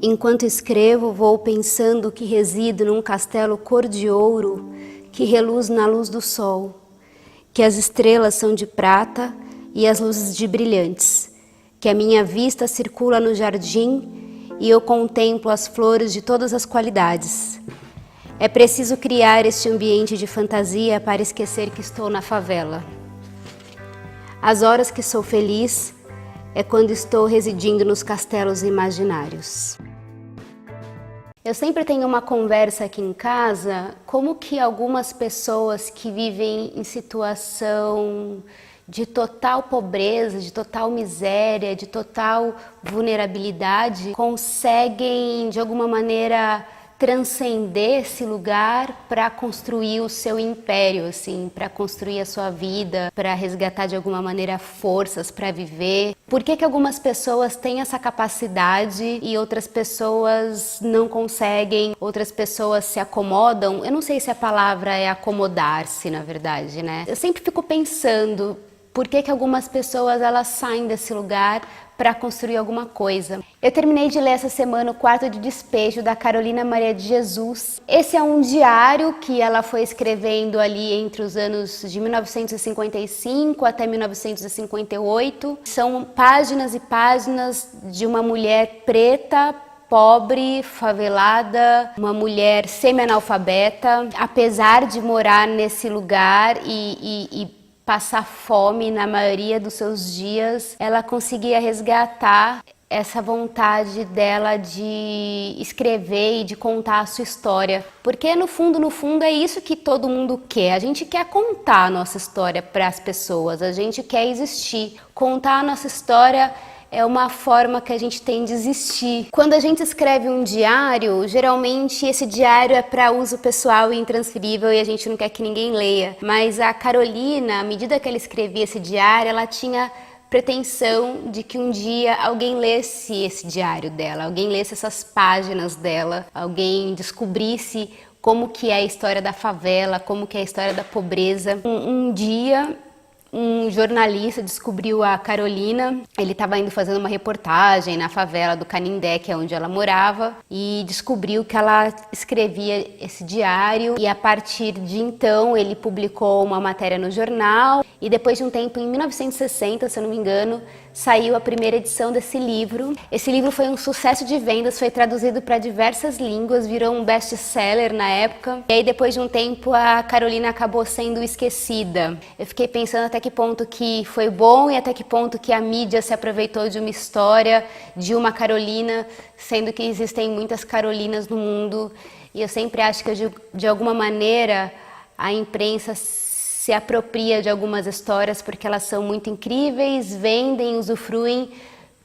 Enquanto escrevo, vou pensando que resido num castelo cor de ouro que reluz na luz do sol, que as estrelas são de prata e as luzes de brilhantes, que a minha vista circula no jardim e eu contemplo as flores de todas as qualidades. É preciso criar este ambiente de fantasia para esquecer que estou na favela. As horas que sou feliz é quando estou residindo nos castelos imaginários. Eu sempre tenho uma conversa aqui em casa, como que algumas pessoas que vivem em situação de total pobreza, de total miséria, de total vulnerabilidade, conseguem de alguma maneira transcender esse lugar para construir o seu império, assim, para construir a sua vida, para resgatar de alguma maneira forças para viver. Por que algumas pessoas têm essa capacidade e outras pessoas não conseguem, outras pessoas se acomodam? Eu não sei se a palavra é acomodar-se, na verdade, né? Eu sempre fico pensando por que algumas pessoas elas saem desse lugar para construir alguma coisa. Eu terminei de ler essa semana O Quarto de Despejo, da Carolina Maria de Jesus. Esse é um diário que ela foi escrevendo ali entre os anos de 1955 até 1958. São páginas e páginas de uma mulher preta, pobre, favelada, uma mulher semi-analfabeta. Apesar de morar nesse lugar e passar fome na maioria dos seus dias, ela conseguia resgatar essa vontade dela de escrever e de contar a sua história. Porque no fundo é isso que todo mundo quer. A gente quer contar a nossa história para as pessoas, a gente quer existir. Contar a nossa história é uma forma que a gente tem de existir. Quando a gente escreve um diário, geralmente esse diário é para uso pessoal e intransferível e a gente não quer que ninguém leia. Mas a Carolina, à medida que ela escrevia esse diário, ela tinha pretensão de que um dia alguém lesse esse diário dela, alguém lesse essas páginas dela, alguém descobrisse como que é a história da favela, como que é a história da pobreza. Um dia um jornalista descobriu a Carolina, ele estava indo fazendo uma reportagem na favela do Canindé, que é onde ela morava, e descobriu que ela escrevia esse diário, e a partir de então ele publicou uma matéria no jornal, e depois de um tempo, em 1960, se eu não me engano, saiu a primeira edição desse livro. Esse livro foi um sucesso de vendas, foi traduzido para diversas línguas, virou um best-seller na época. E aí depois de um tempo a Carolina acabou sendo esquecida. Eu fiquei pensando até que ponto que foi bom e até que ponto que a mídia se aproveitou de uma história, de uma Carolina, sendo que existem muitas Carolinas no mundo. E eu sempre acho que de alguma maneira a imprensa se apropria de algumas histórias porque elas são muito incríveis, vendem, usufruem,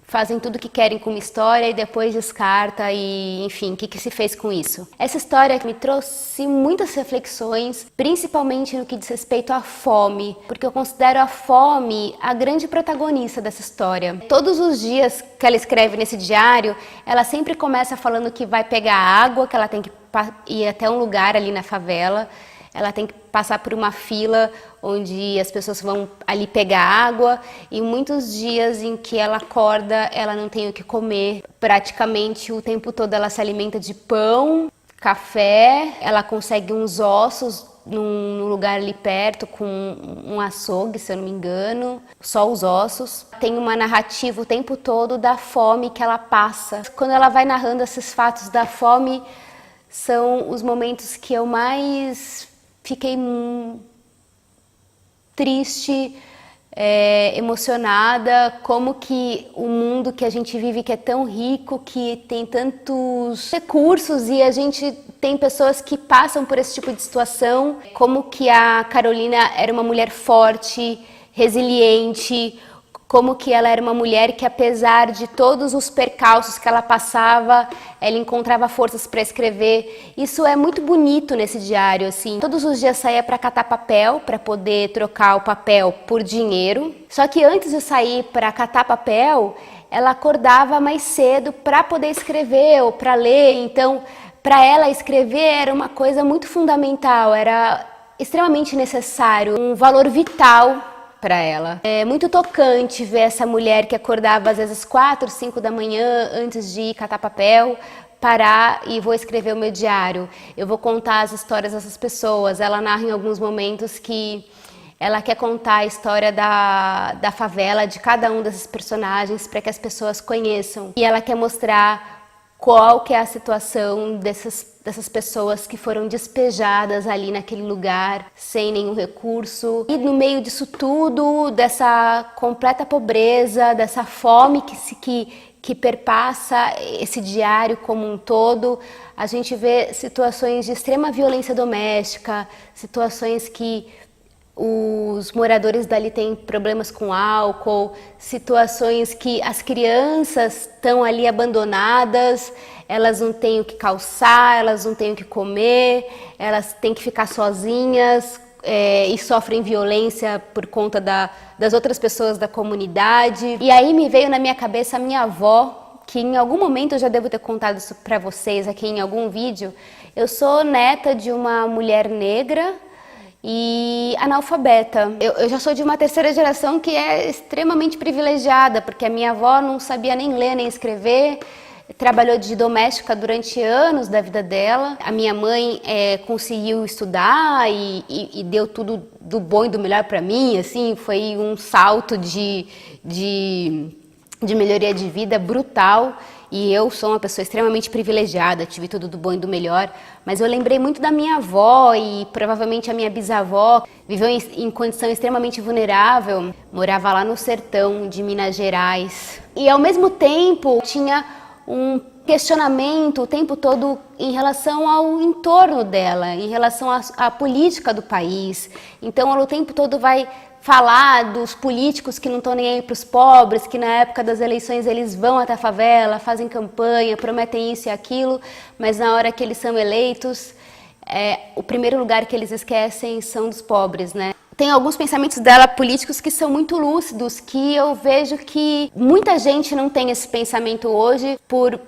fazem tudo o que querem com uma história e depois descarta e, enfim, o que se fez com isso? Essa história me trouxe muitas reflexões, principalmente no que diz respeito à fome, porque eu considero a fome a grande protagonista dessa história. Todos os dias que ela escreve nesse diário, ela sempre começa falando que vai pegar água, que ela tem que ir até um lugar ali na favela, ela tem que passar por uma fila onde as pessoas vão ali pegar água e muitos dias em que ela acorda, ela não tem o que comer. Praticamente o tempo todo ela se alimenta de pão, café, ela consegue uns ossos num lugar ali perto com um açougue, se eu não me engano, só os ossos. Tem uma narrativa o tempo todo da fome que ela passa. Quando ela vai narrando esses fatos da fome, são os momentos que eu mais fiquei triste, emocionada, como que o mundo que a gente vive, que é tão rico, que tem tantos recursos e a gente tem pessoas que passam por esse tipo de situação, como que a Carolina era uma mulher forte, resiliente, como que ela era uma mulher que, apesar de todos os percalços que ela passava, ela encontrava forças para escrever. Isso é muito bonito nesse diário, assim. Todos os dias saía para catar papel, para poder trocar o papel por dinheiro. Só que antes de sair para catar papel, ela acordava mais cedo para poder escrever ou para ler. Então, para ela escrever era uma coisa muito fundamental, era extremamente necessário, um valor vital para ela. É muito tocante ver essa mulher que acordava às vezes 4, 5 da manhã antes de ir catar papel, parar e vou escrever o meu diário. Eu vou contar as histórias dessas pessoas. Ela narra em alguns momentos que ela quer contar a história da favela, de cada um desses personagens, para que as pessoas conheçam. E ela quer mostrar qual que é a situação dessas pessoas que foram despejadas ali naquele lugar, sem nenhum recurso. E no meio disso tudo, dessa completa pobreza, dessa fome que perpassa esse diário como um todo, a gente vê situações de extrema violência doméstica, situações que os moradores dali têm problemas com álcool, situações que as crianças estão ali abandonadas, elas não têm o que calçar, elas não têm o que comer, elas têm que ficar sozinhas e sofrem violência por conta das outras pessoas da comunidade. E aí me veio na minha cabeça a minha avó, que em algum momento eu já devo ter contado isso para vocês aqui em algum vídeo. Eu sou neta de uma mulher negra e analfabeta. Eu já sou de uma terceira geração que é extremamente privilegiada, porque a minha avó não sabia nem ler nem escrever, trabalhou de doméstica durante anos da vida dela. A minha mãe conseguiu estudar e deu tudo do bom e do melhor para mim, assim, foi um salto de melhoria de vida brutal. E eu sou uma pessoa extremamente privilegiada, tive tudo do bom e do melhor, mas eu lembrei muito da minha avó e provavelmente a minha bisavó viveu em condição extremamente vulnerável, morava lá no sertão de Minas Gerais. E ao mesmo tempo tinha um questionamento o tempo todo em relação ao entorno dela, em relação à política do país. Então ela o tempo todo vai falar dos políticos que não estão nem aí para os pobres, que na época das eleições eles vão até a favela, fazem campanha, prometem isso e aquilo, mas na hora que eles são eleitos, o primeiro lugar que eles esquecem são dos pobres, né? Tem alguns pensamentos dela políticos que são muito lúcidos, que eu vejo que muita gente não tem esse pensamento hoje por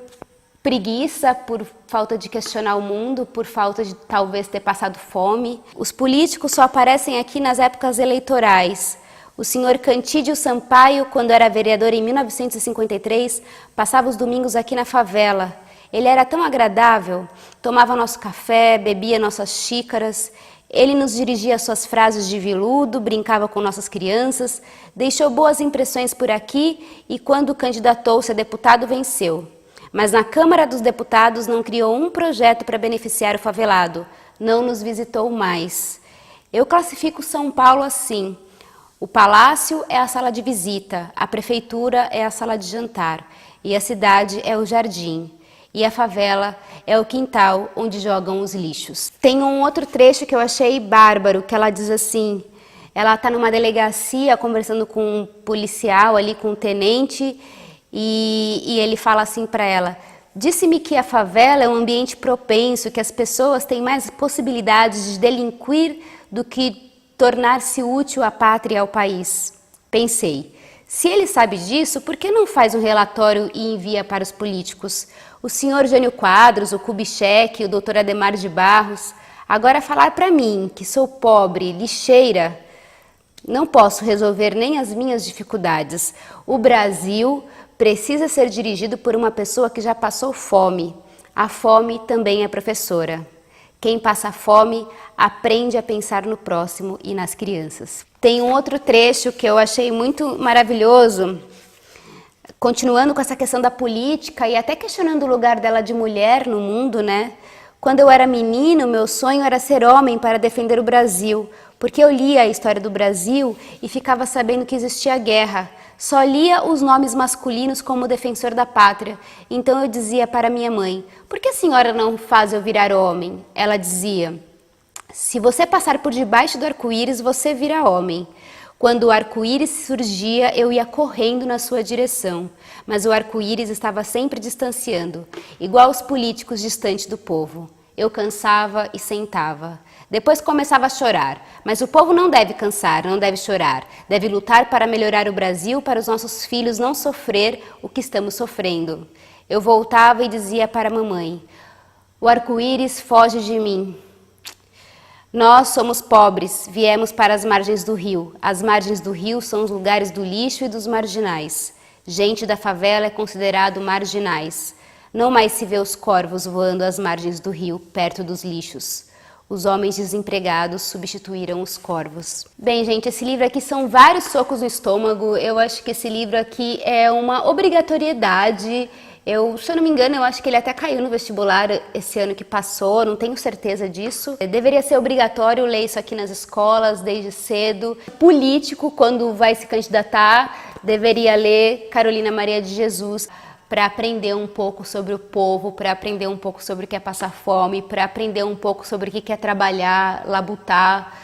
preguiça, por falta de questionar o mundo, por falta de talvez ter passado fome. Os políticos só aparecem aqui nas épocas eleitorais. O senhor Cantídio Sampaio, quando era vereador em 1953, passava os domingos aqui na favela. Ele era tão agradável, tomava nosso café, bebia nossas xícaras. Ele nos dirigia suas frases de veludo, brincava com nossas crianças, deixou boas impressões por aqui e quando candidatou-se a deputado venceu. Mas na Câmara dos Deputados não criou um projeto para beneficiar o favelado, não nos visitou mais. Eu classifico São Paulo assim: o palácio é a sala de visita, a prefeitura é a sala de jantar, e a cidade é o jardim, e a favela é o quintal onde jogam os lixos. Tem um outro trecho que eu achei bárbaro, que ela diz assim, ela está numa delegacia conversando com um policial ali, com um tenente, e ele fala assim para ela: disse-me que a favela é um ambiente propenso, que as pessoas têm mais possibilidades de delinquir do que tornar-se útil à pátria e ao país. Pensei, se ele sabe disso, por que não faz um relatório e envia para os políticos? O senhor Jânio Quadros, o Kubitschek, o doutor Adhemar de Barros. Agora falar para mim, que sou pobre, lixeira, não posso resolver nem as minhas dificuldades. O Brasil precisa ser dirigido por uma pessoa que já passou fome. A fome também é professora. Quem passa fome aprende a pensar no próximo e nas crianças. Tem um outro trecho que eu achei muito maravilhoso, continuando com essa questão da política e até questionando o lugar dela de mulher no mundo, né? Quando eu era menino, meu sonho era ser homem para defender o Brasil, porque eu lia a história do Brasil e ficava sabendo que existia guerra. Só lia os nomes masculinos como defensor da pátria. Então eu dizia para minha mãe: por que a senhora não faz eu virar homem? Ela dizia: se você passar por debaixo do arco-íris, você vira homem. Quando o arco-íris surgia, eu ia correndo na sua direção, mas o arco-íris estava sempre distanciando, igual os políticos distantes do povo. Eu cansava e sentava. Depois começava a chorar, mas o povo não deve cansar, não deve chorar. Deve lutar para melhorar o Brasil, para os nossos filhos não sofrer o que estamos sofrendo. Eu voltava e dizia para a mamãe: o arco-íris foge de mim. Nós somos pobres, viemos para as margens do rio. As margens do rio são os lugares do lixo e dos marginais. Gente da favela é considerado marginais. Não mais se vê os corvos voando às margens do rio, perto dos lixos. Os homens desempregados substituíram os corvos. Bem, gente, esse livro aqui são vários socos no estômago. Eu acho que esse livro aqui é uma obrigatoriedade. Se eu não me engano, eu acho que ele até caiu no vestibular esse ano que passou, não tenho certeza disso. Deveria ser obrigatório ler isso aqui nas escolas, desde cedo. Político, quando vai se candidatar, deveria ler Carolina Maria de Jesus, para aprender um pouco sobre o povo, para aprender um pouco sobre o que é passar fome, para aprender um pouco sobre o que é trabalhar, labutar,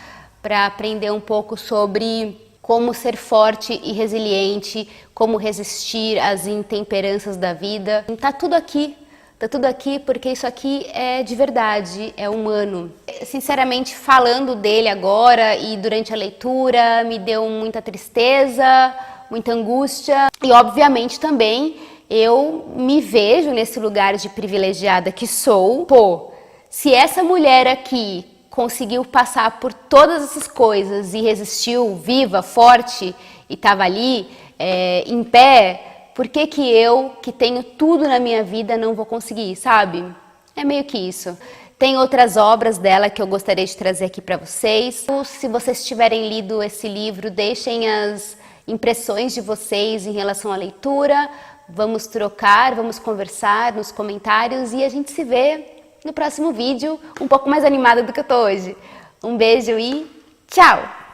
para aprender um pouco sobre como ser forte e resiliente, como resistir às intemperanças da vida. Tá tudo aqui porque isso aqui é de verdade, é humano. Sinceramente, falando dele agora e durante a leitura, me deu muita tristeza, muita angústia e obviamente também eu me vejo nesse lugar de privilegiada que sou. Pô, se essa mulher aqui conseguiu passar por todas essas coisas e resistiu viva, forte e estava ali em pé, por que que eu, que tenho tudo na minha vida, não vou conseguir, sabe? É meio que isso. Tem outras obras dela que eu gostaria de trazer aqui para vocês. Se vocês tiverem lido esse livro, deixem as impressões de vocês em relação à leitura. Vamos trocar, vamos conversar nos comentários e a gente se vê no próximo vídeo um pouco mais animada do que eu tô hoje. Um beijo e tchau!